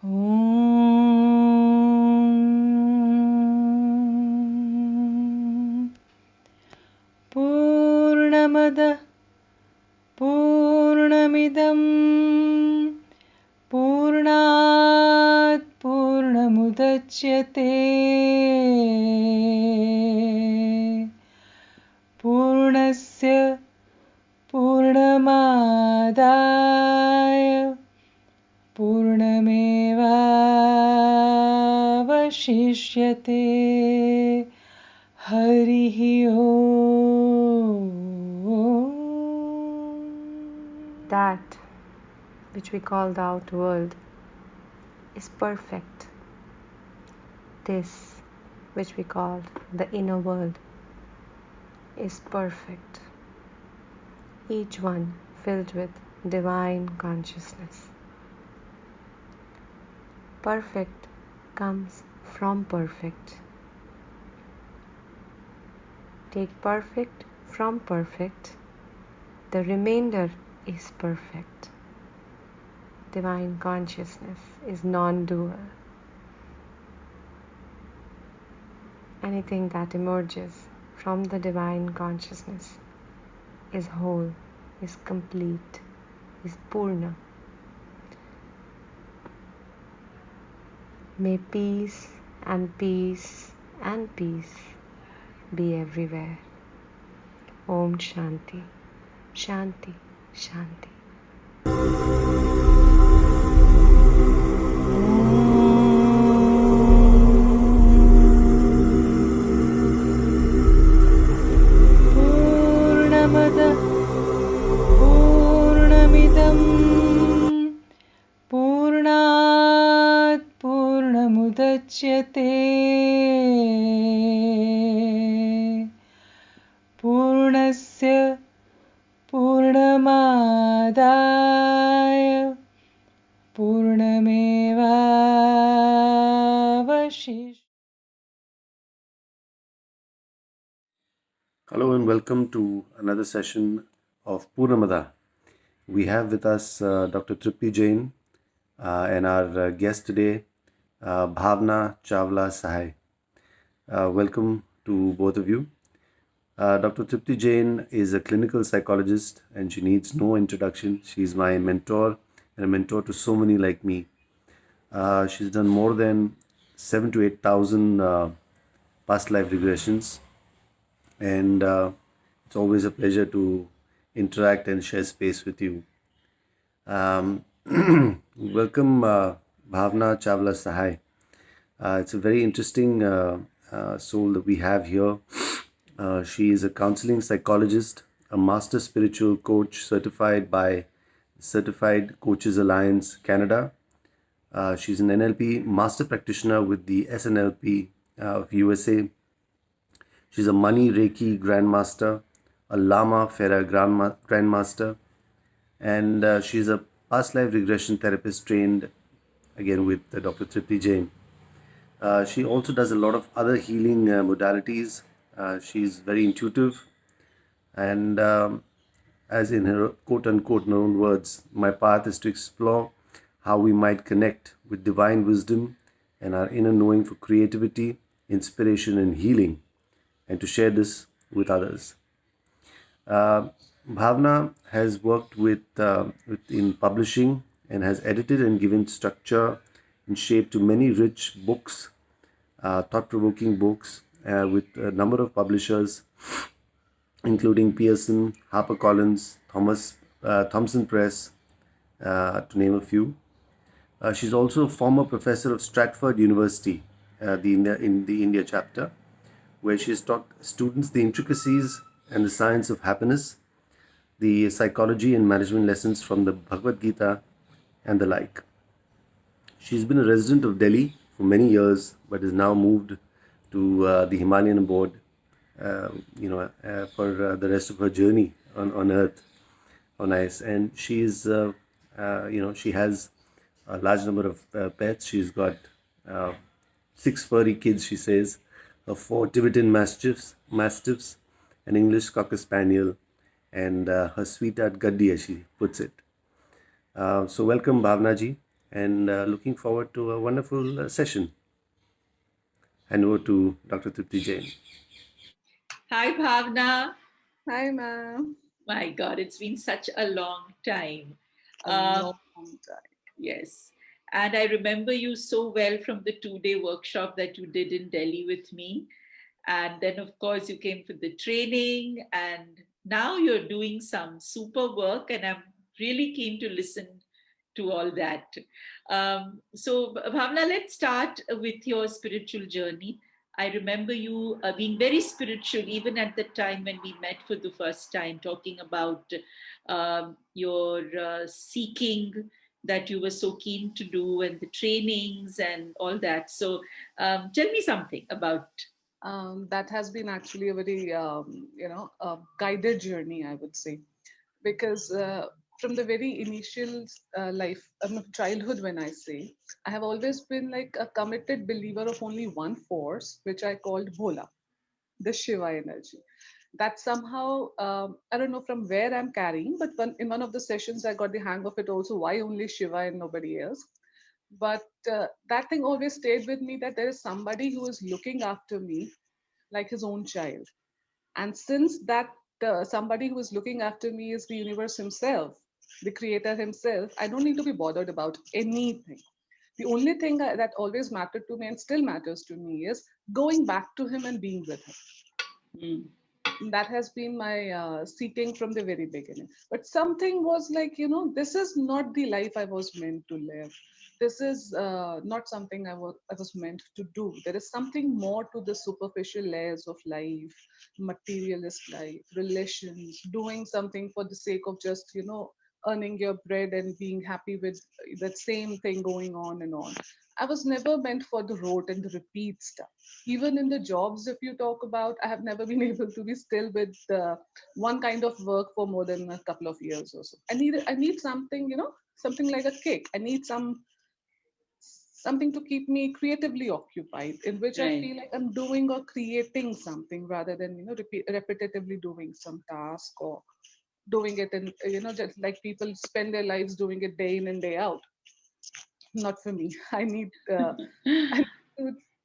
Om Purnamada Purnamidam Purnat Purnamudachyate Purnasya Purnamadaya Purnamevavashishyate Harihi Om. That which we call the outer world is perfect. This which we call the inner world is perfect. Each one filled with divine consciousness. Perfect comes from perfect. Take perfect from perfect. The remainder is perfect. Divine consciousness is non-dual. Anything that emerges from the divine consciousness is whole, is complete, is Purna. May peace and peace and peace be everywhere. Om Shanti, Shanti, Shanti. Purnamada Purnamidam Purnat Purnamudachyate Purnasya Purnamadaya Purnamevavashishyate. Hello and welcome to another session of Purnamada. We have with us Dr. Tripti Jain and our guest today, Bhavna Chawla Sahai. Welcome to both of you. Dr. Tripti Jain is a clinical psychologist and she needs no introduction. She's my mentor and a mentor to so many like me. She's done more than 7,000 to 8,000 past life regressions, and it's always a pleasure to interact and share space with you. Welcome, Bhavna Chawla Sahai. It's a very interesting soul that we have here. She is a counseling psychologist, a master spiritual coach certified by Certified Coaches Alliance Canada. She's an NLP master practitioner with the SNLP of USA. She's a Money Reiki Grandmaster, a Lama Fera Grandmaster, and she's a past life regression therapist trained again with Dr. Tripti Jain. She also does a lot of other healing modalities. She's very intuitive, and as in her quote unquote known words, my path is to explore how we might connect with divine wisdom and our inner knowing for creativity, inspiration, and healing, and to share this with others. Bhavna has worked in publishing and has edited and given structure and shape to many rich books, thought-provoking books with a number of publishers, including Pearson, HarperCollins, Thomson Press, to name a few. She's also a former professor of Stratford University, in the India chapter, where she has taught students the intricacies and the science of happiness, the psychology and management lessons from the Bhagavad Gita, and the like. She's been a resident of Delhi for many years, but has now moved to the Himalayan abode, for the rest of her journey on Earth. Oh, nice! And she has a large number of pets. She's got 6 furry kids, she says, 4 Tibetan mastiffs, an English Cocker Spaniel, and her sweetheart Gaddi, as she puts it. So welcome, Bhavna ji. and looking forward to a wonderful session. And over to Dr. Tripti Jain. Hi, Bhavna. Hi, ma'am. My God, it's been such a long time. A Um, long time. yes. And I remember you so well from the 2-day workshop that you did in Delhi with me. And then, of course, you came for the training. And now you're doing some super work. And I'm really keen to listen to all that. So, Bhavna, let's start with your spiritual journey. I remember you being very spiritual even at the time when we met for the first time, talking about your seeking that you were so keen to do and the trainings and all that. So, tell me something about. That has been actually a very, guided journey, I would say, because from the very initial life, childhood, when I say, I have always been like a committed believer of only one force, which I called Bhola, the Shiva energy. That somehow, I don't know from where I'm carrying, but in one of the sessions, I got the hang of it also. Why only Shiva and nobody else? But that thing always stayed with me, that there is somebody who is looking after me like his own child. And since that somebody who is looking after me is the universe himself, the creator himself, I don't need to be bothered about anything. The only thing that always mattered to me and still matters to me is going back to him and being with him. Mm. That has been my seeking from the very beginning. But something was like, this is not the life I was meant to live. This is not something I was meant to do. There is something more to the superficial layers of life, materialist life, relations, doing something for the sake of just earning your bread and being happy with that same thing going on and on. I was never meant for the rote and the repeat stuff. Even in the jobs, if you talk about, I have never been able to be still with one kind of work for more than a couple of years or so. I need something, something like a kick. I need something to keep me creatively occupied, in which I Right. feel like I'm doing or creating something rather than repetitively doing some task or doing it in just like people spend their lives doing it day in and day out. Not for me. I do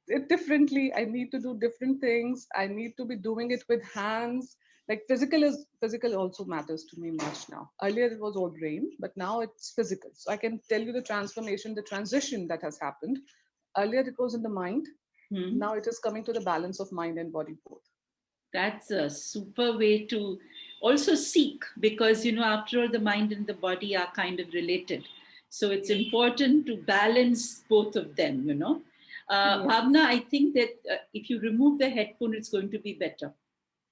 it differently. I need to do different things. I need to be doing it with hands. Like physical also matters to me much now. Earlier it was all brain, but now it's physical. So I can tell you the transformation, the transition that has happened. Earlier it was in the mind. Hmm. Now it is coming to the balance of mind and body both. That's a super way to also seek because, after all, the mind and the body are kind of related. So it's Yeah. important to balance both of them. Yeah. Bhavna, I think that if you remove the headphone, it's going to be better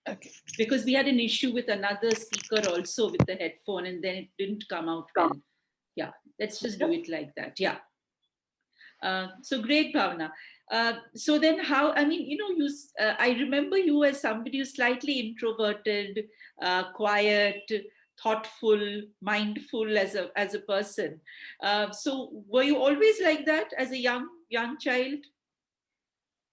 Okay. because we had an issue with another speaker also with the headphone and then it didn't come out well. Yeah, let's just do it like that. Yeah. So great, Bhavna. So then how, I mean, I remember you as somebody who's slightly introverted, quiet, thoughtful, mindful as a person. So were you always like that as a young child?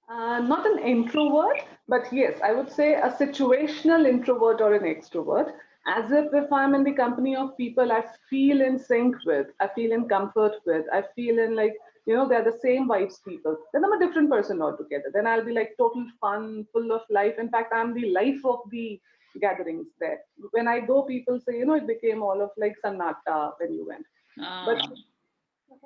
Not an introvert, but yes, I would say a situational introvert or an extrovert. As if I'm in the company of people I feel in sync with, I feel in comfort with, I feel in like, they're the same vibes people. Then I'm a different person altogether. Then I'll be like total fun, full of life. In fact, I'm the life of the gatherings there. When I go, people say, it became all of like Sannata when you went. But Ah.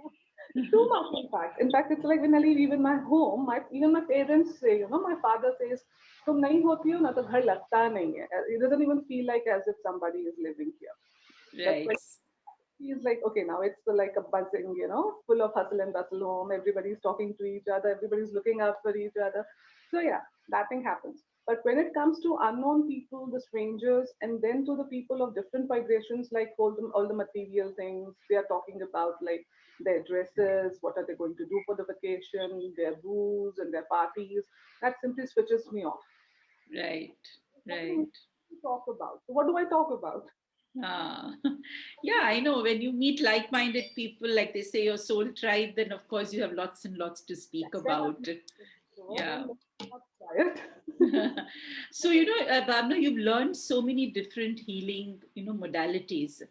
too much, in fact. In fact, it's like when I leave even my home, even my parents say, my father says, तुम नहीं होती हो ना तो घर लगता नहीं है. It doesn't even feel like as if somebody is living here. But Right. when he's like, okay, now it's like a buzzing, full of hustle and bustle home. Everybody's talking to each other. Everybody's looking out for each other. So yeah, that thing happens. But when it comes to unknown people, the strangers, and then to the people of different vibrations, like all the material things, they are talking about like their dresses, what are they going to do for the vacation, their booze and their parties. That simply switches me off. Right. Nothing Right. to talk about. So what do I talk about? Ah, yeah, I know. When you meet like-minded people, like they say your soul tribe, then of course you have lots and lots to speak Set up about. Yeah. and not quiet. So, Bhavna, you've learned so many different healing, modalities.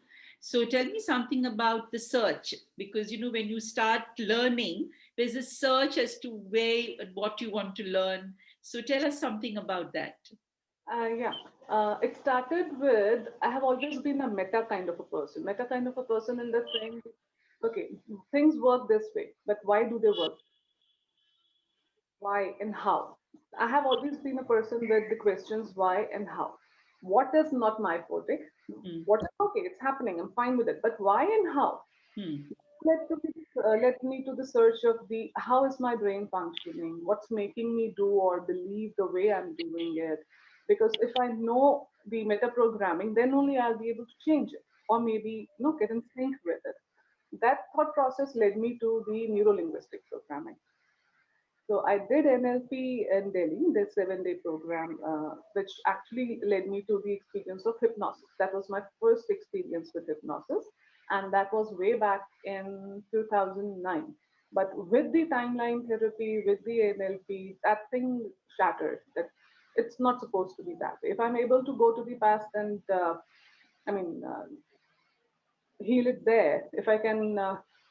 So tell me something about the search, because when you start learning, there's a search as to where and what you want to learn. So tell us something about that. Yeah, it started with I have always been a meta kind of a person. Meta kind of a person in the thing, okay, things work this way, but why do they work? Why and how? I have always been a person with the questions why and how. What is not my forte? Hmm. What is okay? It's happening. I'm fine with it. But why and how? Hmm. Led me to the search of the how is my brain functioning? What's making me do or believe the way I'm doing it? Because if I know the meta programming, then only I'll be able to change it or maybe get in sync with it. That thought process led me to the neuro linguistic programming. So I did NLP in Delhi, this 7-day program, which actually led me to the experience of hypnosis. That was my first experience with hypnosis, and that was way back in 2009. But with the timeline therapy, with the NLP, that thing shattered. That it's not supposed to be that way. If I'm able to go to the past and I mean, heal it there, if I can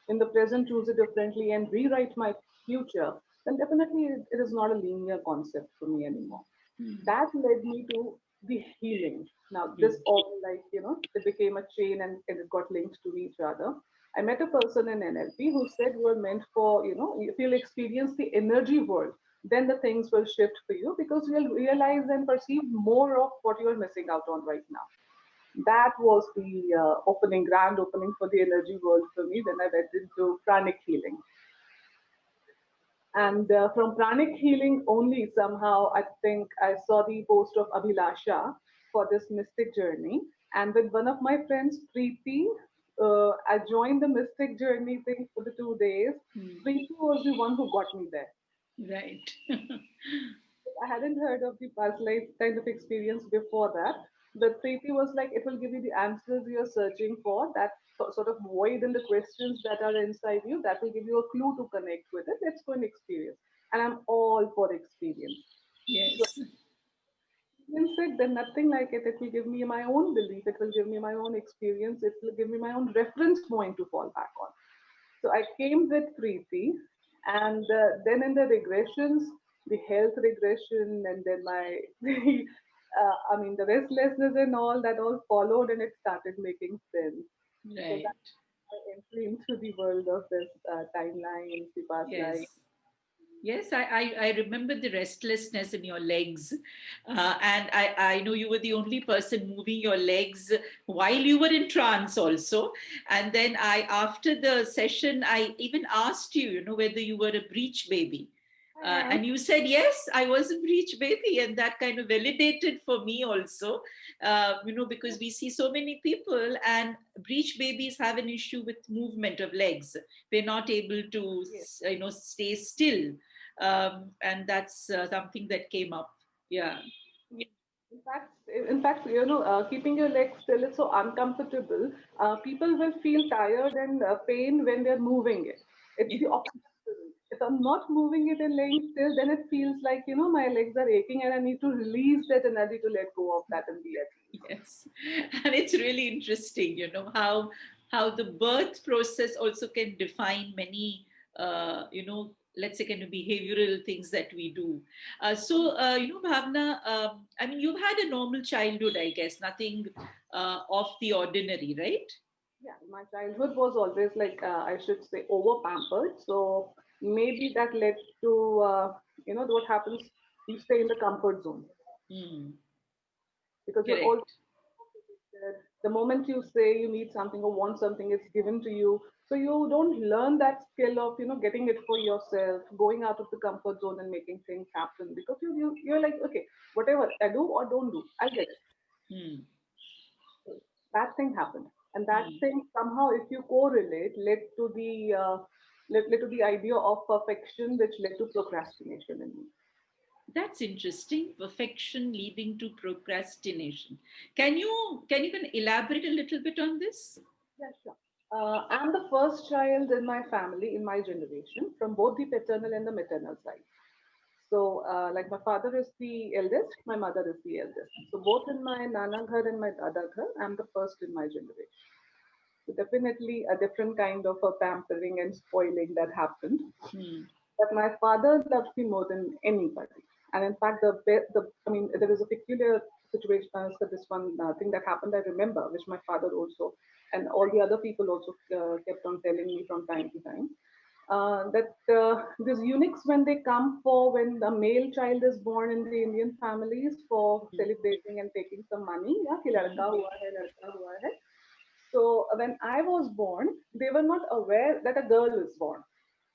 in the present choose it differently and rewrite my future, then definitely it is not a linear concept for me anymore. Hmm. That led me to the healing. Now, Hmm. this all it became a chain and it got linked to each other. I met a person in NLP who said you are meant for, if you'll experience the energy world, then the things will shift for you because you'll realize and perceive more of what you are missing out on right now. That was the grand opening for the energy world for me. Then I went into pranic healing. And from pranic healing only, somehow, I think I saw the post of Abhilasha for this mystic journey. And with one of my friends, Preeti, I joined the mystic journey thing for the 2 days. Hmm. Preeti was the one who got me there. Right. I hadn't heard of the past life kind of experience before that. But Preeti was like, it will give you the answers you're searching for, that sort of void in the questions that are inside you, that will give you a clue to connect with it. Let's go and experience. And I'm all for experience. So Yes. experience it, then nothing like it. It will give me my own belief. It will give me my own experience. It will give me my own reference point to fall back on. So I came with Preeti, and then in the regressions, the health regression, and then the restlessness and all that all followed, and it started making sense. So Right. that's my entry into the world of this timeline, the past life. Yes. Yes, I remember the restlessness in your legs. And I know you were the only person moving your legs while you were in trance also. And then after the session, I even asked you, whether you were a breech baby. I am. And you said, yes, I was a breech baby. And that kind of validated for me also, because we see so many people and breech babies have an issue with movement of legs. They're not able to, Yes. stay still, and that's something that came up. Yeah. In fact, keeping your legs still is so uncomfortable. People will feel tired and pain when they're moving it. It's the opposite. If I'm not moving it and laying still, then it feels like my legs are aching and I need to release that energy to let go of that and be at ease. Yes. And it's really interesting, how the birth process also can define many, let's say, kind of behavioral things that we do. Bhavna, I mean, you've had a normal childhood, I guess, nothing off the ordinary, right? Yeah, my childhood was always like I should say over pampered. So maybe that led to what happens. You stay in the comfort zone Hmm. because you're always Correct. that the moment you say you need something or want something, it's given to you. So you don't learn that skill of getting it for yourself, going out of the comfort zone and making things happen because you're like, okay, whatever I do or don't do, I'll get it. Hmm. That thing happened, and that Hmm. thing somehow, if you correlate, led to the idea of perfection, which led to procrastination in me. That's interesting. Perfection leading to procrastination. Can you can elaborate a little bit on this? Yeah, sure. I'm the first child in my family, in my generation, from both the paternal and the maternal side. So, like my father is the eldest, my mother is the eldest. So, both in my nana ghar and my dada ghar, I'm the first in my generation. So definitely a different kind of a pampering and spoiling that happened. Hmm. But my father loved me more than anybody. And in fact, I mean, there is a peculiar situation for this one thing that happened. I remember, which my father also and all the other people also kept on telling me from time to time. That these eunuchs, when they come for when a male child is born in the Indian families for celebrating and taking some money, yeah, कि लड़का हुआ है, लड़का हुआ hai. So when I was born, they were not aware that a girl is born.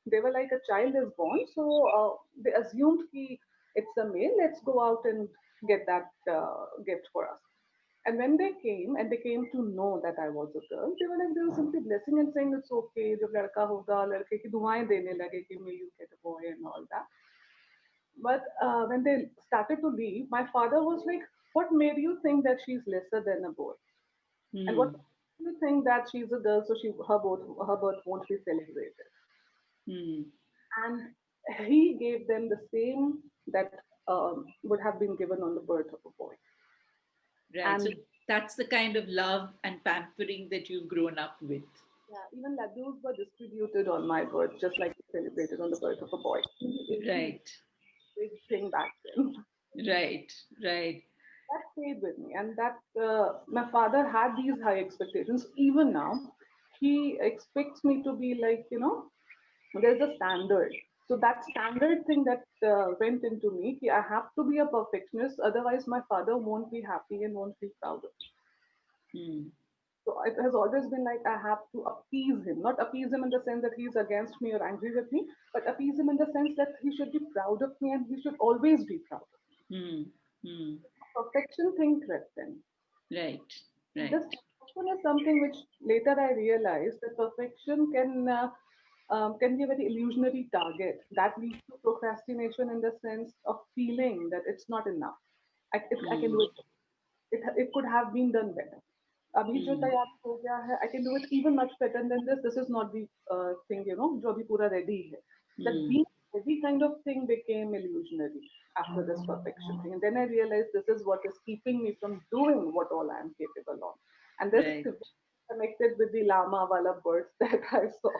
They were like a child is born, so they assumed कि it's a male. Let's go out and get that gift for us. And when they came and they came to know that I was a girl, they were like they were simply blessing and saying it's okay. जब लड़का होगा लड़के की दुआएं देने लगे कि may you get a boy and all that. But when they started to leave, my father was like, "What made you think that she's lesser than a boy? And what Hmm. made you think that she's a girl, so her birth won't be celebrated?" Hmm. And he gave them the same that would have been given on the birth of a boy. Right. So And that's the kind of love and pampering that you've grown up with. yeah, even laddus were distributed on my birth, just like we celebrated on the birth of a boy. It's a Right. big thing back then. Right. Right. That stayed with me, and that my father had these high expectations. Even now, he expects me to be like, there's a standard. So that standard thing that went into me, I have to be a perfectionist, otherwise my father won't be happy and won't be proud of me. Hmm. So it has always been like I have to appease him, not appease him in the sense that he's against me or angry with me, but appease him in the sense that he should be proud of me and he should always be proud of me. Hmm. Hmm. Perfection thing crept in. Right. This Right. perfection is something which later I realized that perfection can be a very illusionary target that leads to procrastination in the sense of feeling that it's not enough. I can Hmm. do it. It could have been done better. अभी जो Hmm. तैयार हो गया है, I can do it even much better than this. This is not the thing, जो अभी पूरा ready है. That Hmm. being ready kind of thing became illusionary after this perfection thing. And then I realized this is what is keeping me from doing what all I am capable of. And this Right. connected with the llama wala birds that I saw.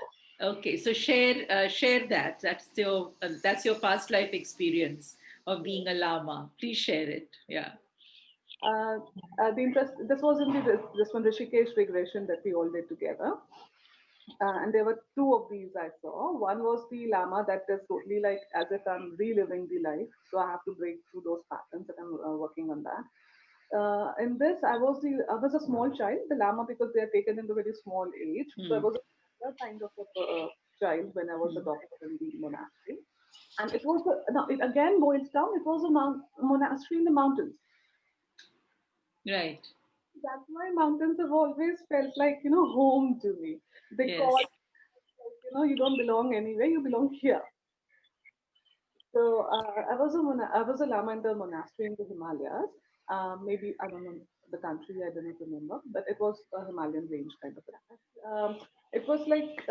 Okay. So share that. That's your past life experience of being a lama. Please share it. Yeah. Uh, the interest. This was in this one Rishikesh regression that we all did together. And there were two of these I saw. One was the Lama that is totally like as if I'm reliving the life. So I have to break through those patterns and I'm working on that. In this, I was a small child, the Lama, because they are taken in the very small age. So I Hmm. was a kind of a child when I was Hmm. adopted in the monastery. And it was, now it again boils down, it was a monastery in the mountains. Right. That's why mountains have always felt like, home to me. They call, Yes. you don't belong anywhere, you belong here. So I was a lama in the monastery in the Himalayas. Maybe I don't know the country, I don't remember, but it was a Himalayan range kind of thing. It was like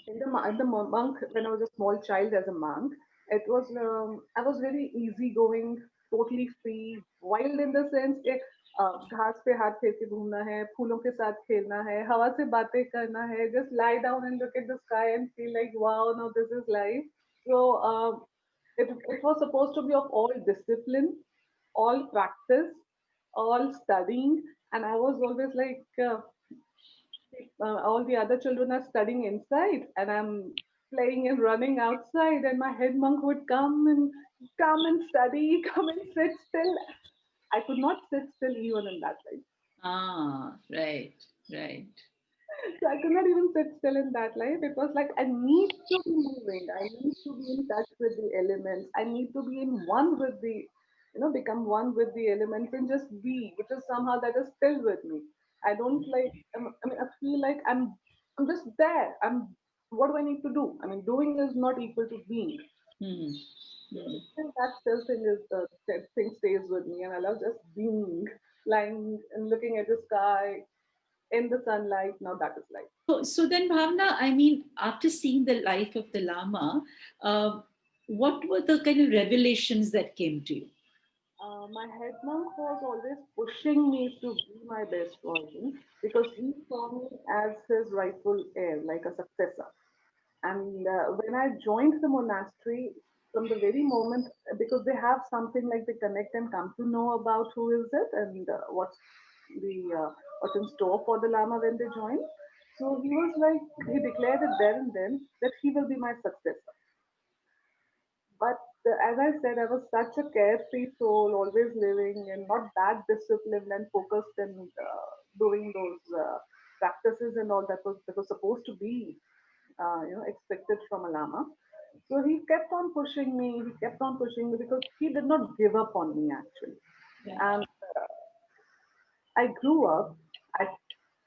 in the monk when I was a small child as a monk. It was I was very easygoing, totally free, wild in the sense कि घास पे हाथ फेर के घूमना है, फूलों के साथ खेलना है, हवा से बातें करना है, just lie down and look at the sky and feel like wow, now this is life. So it was supposed to be of all discipline, all practice, all studying, and I was always like all the other children are studying inside and I'm playing and running outside and my head monk would come and study, come and sit still. I could not sit still even in that life. Ah. Right. Right. So I could not even sit still in that life. It was like I need to be moving. I need to be in touch with the elements. I need to be in one with become one with the elements and just be, which is somehow that is still with me. I don't like. I mean, I feel like I'm just there. What do I need to do? I mean, doing is not equal to being. Hmm. Hmm. Still, that still thing is that thing stays with me, and I love just being, lying and looking at the sky in the sunlight. Now that is life. So then, Bhavna, I mean, after seeing the life of the Lama, what were the kind of revelations that came to you? My head monk was always pushing me to be my best version because he saw me as his rightful heir, like a successor. And when I joined the monastery, from the very moment, because they have something like they connect and come to know about who is it and what's in store for the Lama when they join. So he was like, he declared it there and then that he will be my successor. But as I said, I was such a carefree soul, always living and not that disciplined and focused and doing those practices and all that was supposed to be, expected from a lama. So he kept on pushing me. He kept on pushing me because he did not give up on me actually. Right. And I grew up. I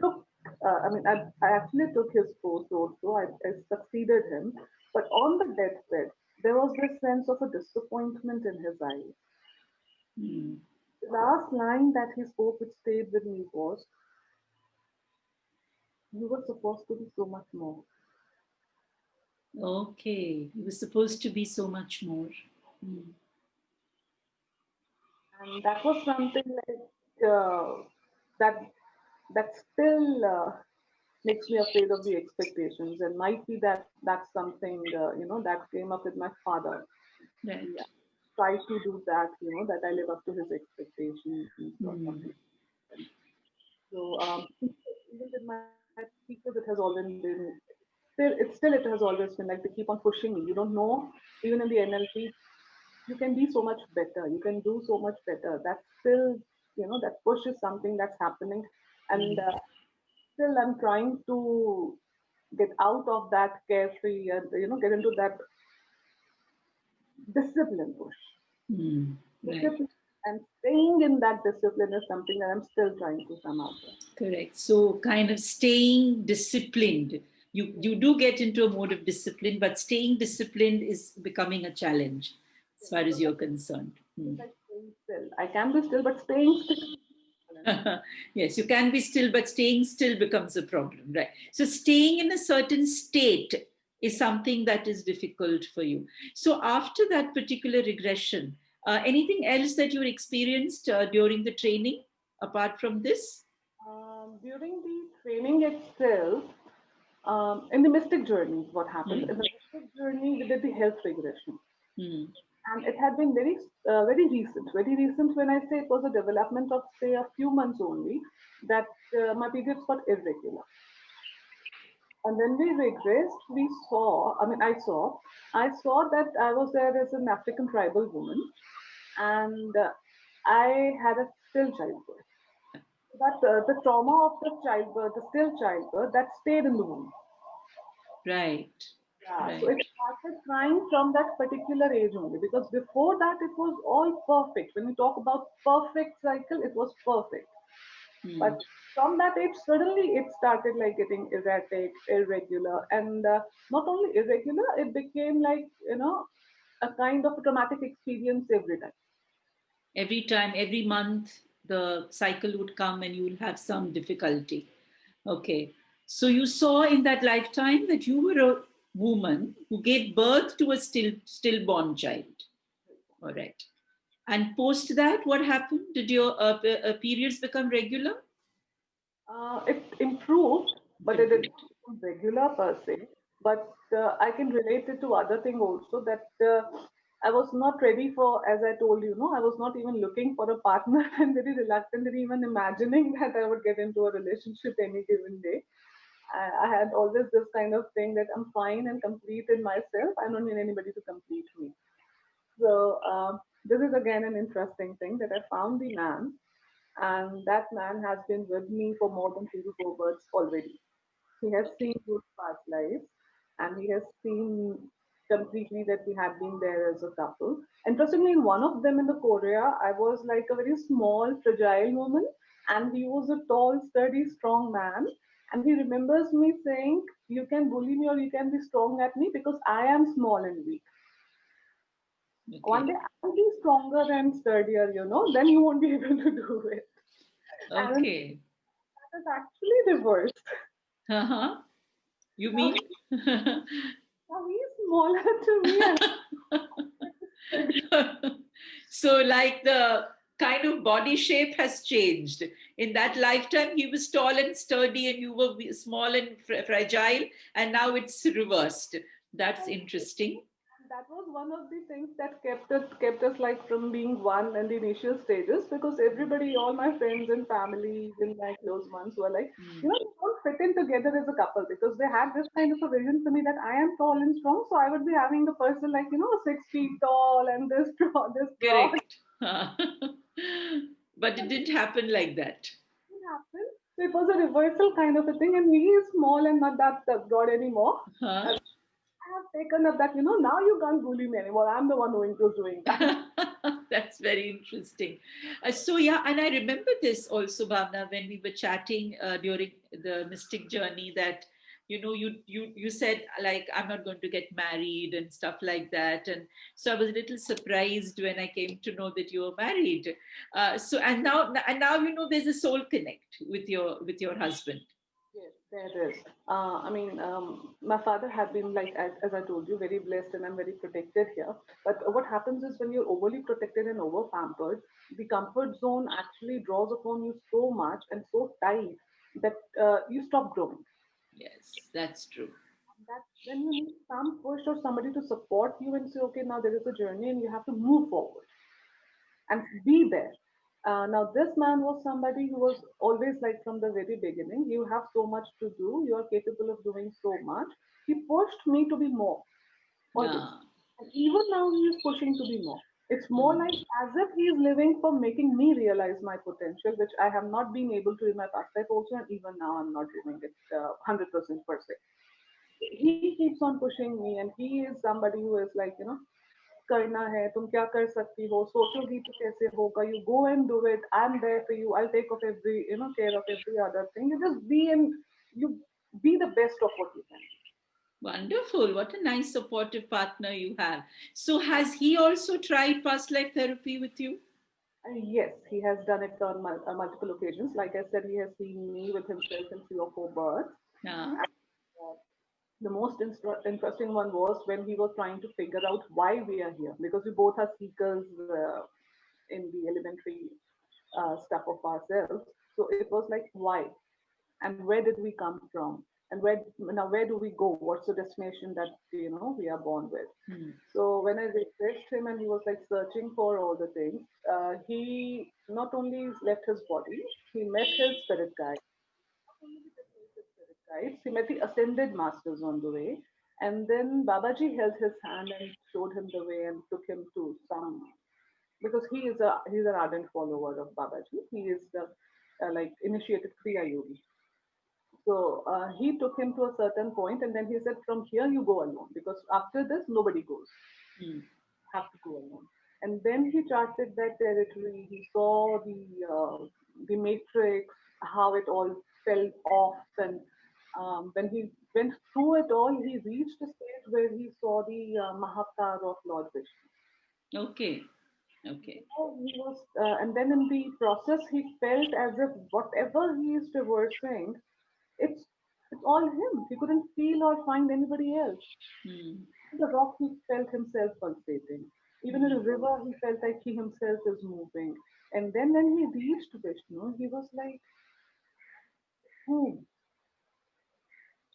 took. I actually took his post also. I succeeded him. But on the deathbed, there was this sense of a disappointment in his eyes. Hmm. The last line that he spoke, which stayed with me, was, "You were supposed to be so much more." Okay. It was supposed to be so much more. Hmm. And that was something like that. That still makes me afraid of the expectations, and might be that that's something that came up with my father. Right. Yeah, try to do that, that I live up to his expectations or Hmm. something. So even with my teachers, it has always been still it has always been like they keep on pushing me. You don't know, even in the NLP, you can be so much better. You can do so much better. That's still, that push is something that's happening, and Hmm. still I'm trying to get out of that carefree and get into that discipline push. Hmm. Right. Discipline and staying in that discipline is something that I'm still trying to come out of. Correct. So kind of staying disciplined. You do get into a mode of discipline, but staying disciplined is becoming a challenge as far as you're concerned. Hmm. It's like staying still. I can be still, but staying still is a challenge. Yes, you can be still, but staying still becomes a problem, right? So, staying in a certain state is something that is difficult for you. So, after that particular regression, anything else that you experienced during the training apart from this? During the training itself, in the mystic journey, what happened? In Hmm. the mystic journey, we did the health regression. Hmm. And it had been very recent. Very recent when I say it was a development of, say, a few months only, that my periods got irregular. And when we regressed, I saw that I was there as an African tribal woman, and I had a still childbirth. But the trauma of the childbirth, the still childbirth, that stayed in the womb. Right, Yeah, so right. it started crying from that particular age only because before that it was all perfect. When we talk about perfect cycle, it was perfect. Hmm. But from that age, suddenly it started like getting erratic, irregular, and not only irregular, it became like, a kind of a traumatic experience every time. Every time, every month, the cycle would come and you will have some difficulty. Okay. So you saw in that lifetime that you were a woman who gave birth to a stillborn child. All right. And post that, what happened? Did your periods become regular? It improved, but it didn't Improved. become regular per se. But I can relate it to other thing also that I was not ready for, as I told you, no, I was not even looking for a partner and very reluctant and even imagining that I would get into a relationship any given day. I had always this kind of thing that I'm fine and complete in myself. I don't need anybody to complete me. So this is again an interesting thing that I found the man, and that man has been with me for more than 3 to 4 births already. He has seen those past lives, and he has seen completely that we had been there as a couple. Interestingly, in one of them in the Korea, I was like a very small, fragile woman, and he was a tall, sturdy, strong man. And he remembers me saying, "You can bully me or you can be strong at me because I am small and weak. One Okay. day I'll be stronger and sturdier, then you won't be able to do it." And Okay. that is actually reversed. Uh-huh. You Now, mean? now he's smaller to me and I'm sturdy. So, like the kind of body shape has changed. In that lifetime, he was tall and sturdy, and you were small and fragile, and now it's reversed. That's interesting. That was one of the things that kept us like from being one in the initial stages, because everybody, all my friends and family and my close ones were like, Mm. you know, you don't fit in together as a couple, because they had this kind of a vision for me that I am tall and strong, so I would be having a person like, 6 feet tall and this tall, this broad. Correct. But it didn't happen like that. Nothing happened. So it was a reversal kind of a thing, and he is small and not that broad anymore. Huh? And I have taken up that, now you can't bully me anymore. I'm the one who's doing that. That's very interesting. So yeah, and I remember this also, Bhavna, when we were chatting during the mystic journey, that you said like, I'm not going to get married and stuff like that, and so I was a little surprised when I came to know that you were married. So and now there's a soul connect with your husband. Yes, there is. My father had been like, as I told you, very blessed, and I'm very protected here. But what happens is when you're overly protected and over pampered, the comfort zone actually draws upon you so much and so tight that you stop growing. Yes, that's true. That's when you need some push or somebody to support you and say, okay, now there is a journey and you have to move forward and be there. Now, this man was somebody who was always like from the very beginning, you have so much to do, you are capable of doing so much. He pushed me to be more, always. Yeah. And even now, he is pushing to be more. It's more Mm. like as if he is living for making me realize my potential, which I have not been able to in my past life also, and even now I'm not doing it 100% per se. He keeps on pushing me, and he is somebody who is like, करना है तुम क्या कर सकती हो सोचोगी तो कैसे होगा you go and do it I'm there for you I'll take of every care of every other thing you just be in you be the best of what you can. Wonderful. What a nice supportive partner you have. So, has he also tried past life therapy with you? Yes, he has done it on multiple occasions. Like I said, he has seen me with himself in 3 or 4 births. Yeah. Uh, the most interesting one was when he was trying to figure out why we are here, because we both are seekers in the elementary stuff of ourselves. So it was like, why? And where did we come from? And where do we go? What's the destination that we are born with? Hmm. So when I refreshed him and he was like searching for all the things, he not only left his body, he met his spirit guide. Not only did he meet his spirit guides, he met the ascended masters on the way. And then Babaji held his hand and showed him the way and took him to some, because he's an ardent follower of Babaji. He is the like initiated Kriya Yogi. So he took him to a certain point, and then he said, "From here you go alone, because after this nobody goes. Hmm. Have to go alone." And then he charted that territory. He saw the matrix, how it all fell off, and when he went through it all, he reached a stage where he saw the Mahavatar of Lord Vishnu. Okay. Okay. He was, and then in the process, he felt as if whatever he is traversing, it's it's all him. He couldn't feel or find anybody else. Hmm. In the rock, he felt himself pulsating. Even in Hmm. the river, he felt like he himself is moving. And then when he reached Vishnu, he was like, "Hmm,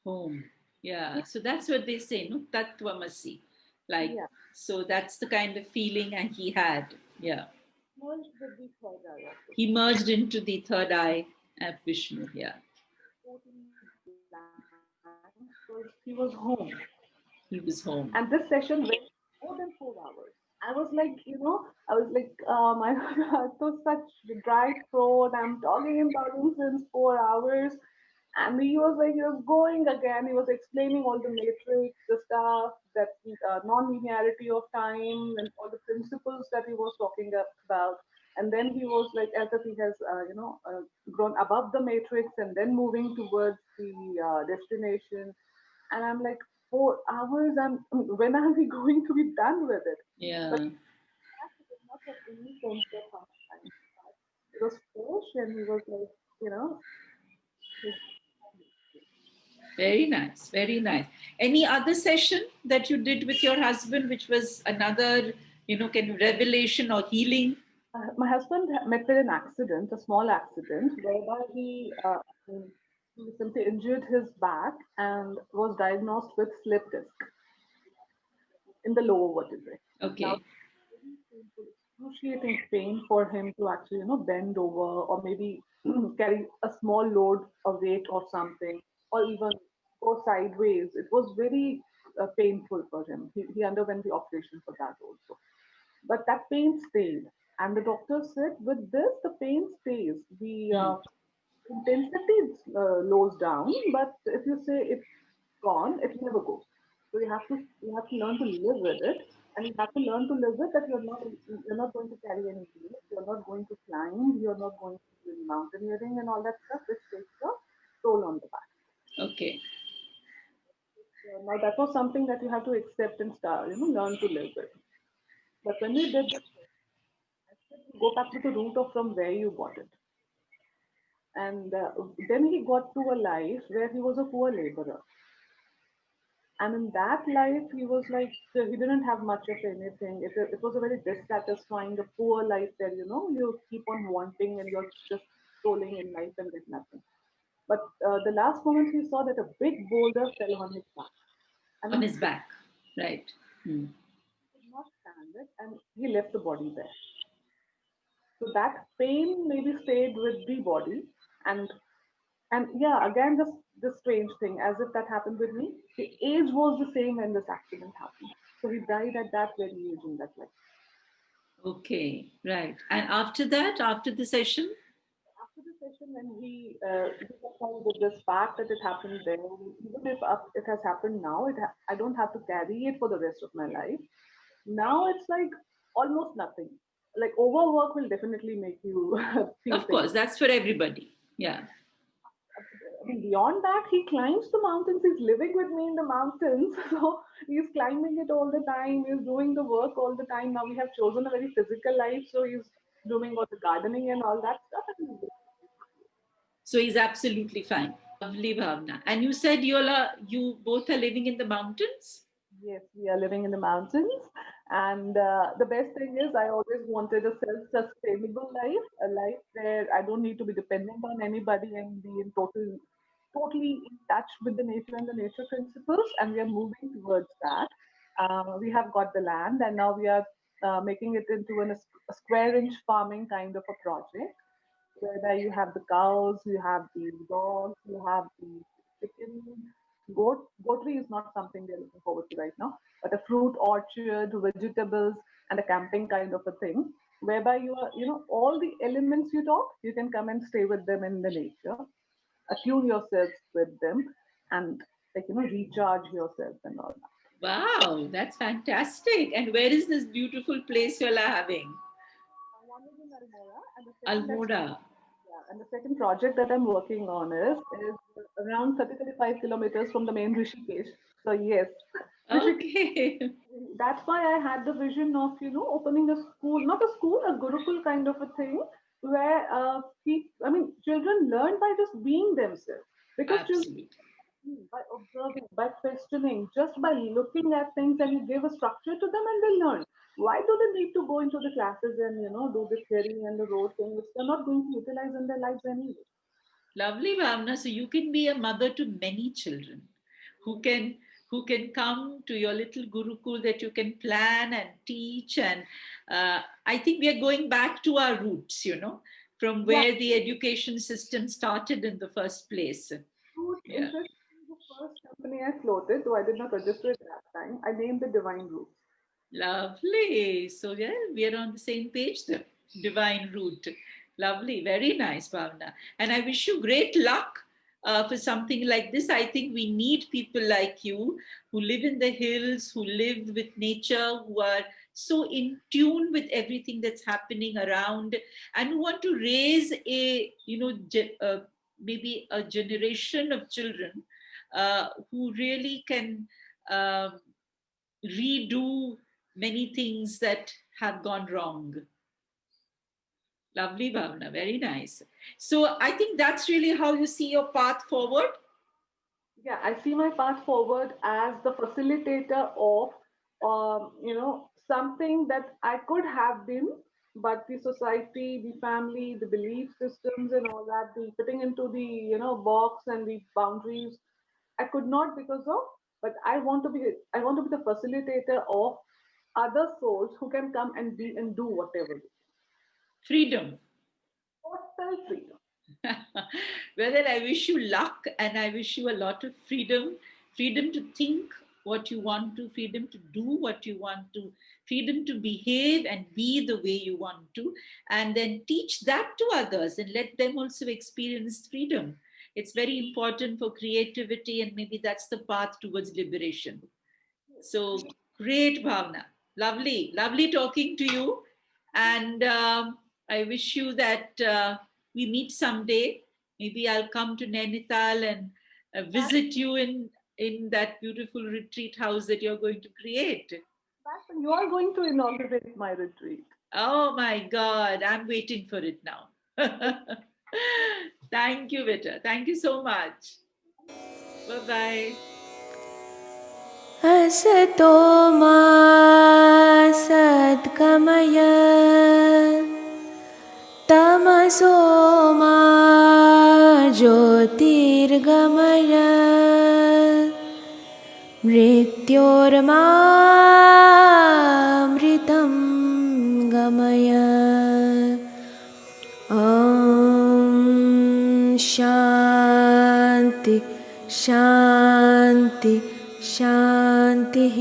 Home. Yeah. So that's what they say, no? Tattvamasi. Like, yeah, so that's the kind of feeling and he had. Yeah. merged with the third eye of He Vishnu, merged into the third eye of Vishnu. Yeah. totally blank, because he was home." He was home. And this session went more than 4 hours. I was like, I was like, my God, so such dry throat. I'm talking and talking since 4 hours. And he was like, he was going again. He was explaining all the matrix, the stuff, that non-linearity of time, and all the principles that he was talking about. And then he was like, as if he has, grown above the matrix and then moving towards the destination. And I'm like, 4 hours, when are we going to be done with it? But Yeah. that he did not have any sense of how much time passed. It was fresh, and he was like, his, Very nice. Very nice. Any other session that you did with your husband, which was another, can revelation or healing? My husband met with an accident, a small accident, whereby he simply injured his back and was diagnosed with slip disc in the lower vertebrae. Now, Okay. excruciating pain for him to actually, bend over or maybe carry a small load of weight or something, or even go sideways. It was very painful for him. He underwent the operation for that also. But that pain stayed. And the doctor said, with this, the pain stays. The Hmm. intensity lows down, but if you say it's gone, it never goes. So you have to learn to live with it, and you have to learn to live with that you're not going to carry any weight, you're not going to climb, you're not going to do mountaineering and all that stuff, which takes a toll on the back. Okay. Now that was something that you have to accept and start, learn to live with. But when we did this, I said, go back to the root of from where you got it. And then he got to a life where he was a poor laborer. And in that life, he was like, he didn't have much of anything. It was a very dissatisfying, a poor life where, you keep on wanting and you're just scrolling in life and get nothing. But the last moment he saw that a big boulder fell on his back. I On mean, his back. Right. Hmm. he could not stand it and he left the body there. So that pain maybe stayed with the body. And yeah, again, this strange thing, as if that happened with me. The age was the same when this accident happened. So he died at that very age in that life. Okay. Right. And after that, after the session? After the session, when he got with this fact that it happened there, even if it has happened now, I don't have to carry it for the rest of my life. Now it's like almost nothing. Like overwork will definitely make you feel Of course, things. that's for everybody. Yeah. I mean, beyond that, he climbs the mountains. He's living with me in the mountains. So he's climbing it all the time. He's doing the work all the time. Now we have chosen a very physical life. So he's doing all the gardening and all that stuff. So he's absolutely fine. Lovely, Bhavna. And you said you both are living in the mountains? Yes, we are living in the mountains. And the best thing is, I always wanted a self sustainable life, a life where I don't need to be dependent on anybody and be totally in touch with the nature and the nature principles. And we are moving towards that. We have got the land, and now we are making it into a square inch farming kind of a project where you have the cows, you have the dogs, you have the chicken, goatry is not something they're looking forward to right now, but a fruit orchard, vegetables, and a camping kind of a thing, whereby all the elements you talk, you can come and stay with them in the nature, attune yourselves with them, and recharge yourself and all that. Wow, that's fantastic. And where is this beautiful place you're having? One is in Almora, and Almora. the second project that I'm working on is around 35 kilometers from the main Rishikesh. So yes, Rishikesh. Okay. That's why I had the vision of opening a school, not a school, a Gurukul kind of a thing, where children learn by just being themselves. Because children, Absolutely. by observing, by questioning, just by looking at things, and you give a structure to them, and they learn. Why do they need to go into the classes and do the theory and the rote thing, which they're not going to utilize in their lives anyway? Lovely, Bhavna. So you can be a mother to many children who can come to your little gurukul that you can plan and teach. And I think we are going back to our roots, from Yeah, where the education system started in the first place. Root, Yeah. interesting. The first company I floated, though I did not register it that time, I named it Divine Roots. Lovely. So yeah, we are on the same page there. Divine root. Lovely. Very nice, Bhavna. And I wish you great luck for something like this. I think we need people like you who live in the hills, who live with nature, who are so in tune with everything that's happening around, and who want to raise maybe a generation of children who really can um redo many things that have gone wrong. Lovely, Bhavna. Very nice. So I think that's really how you see your path forward. Yeah, I see my path forward as the facilitator of, something that I could have been, but the society, the family, the belief systems, and all that, the fitting into the box and the boundaries, I could not because of. But I want to be the facilitator of other souls who can come and be and do whatever. Freedom. Total freedom. Well, then I wish you luck and I wish you a lot of freedom, freedom to think what you want to, freedom to do what you want to, freedom to behave and be the way you want to, and then teach that to others and let them also experience freedom. It's very important for creativity, and maybe that's the path towards liberation. So great, Bhavna. Lovely, lovely talking to you. And I wish you that we meet someday. Maybe I'll come to Nainital and visit you in that beautiful retreat house that you're going to create. You are going to inaugurate my retreat. Oh my God, I'm waiting for it now. Thank you, Vita. Thank you so much. Bye bye. असतो मा सद्गमय तमसो मा ज्योतिर्गमय मृत्योर्मामृतं गमय ॐ शान्ति शान्ति शान्तिः।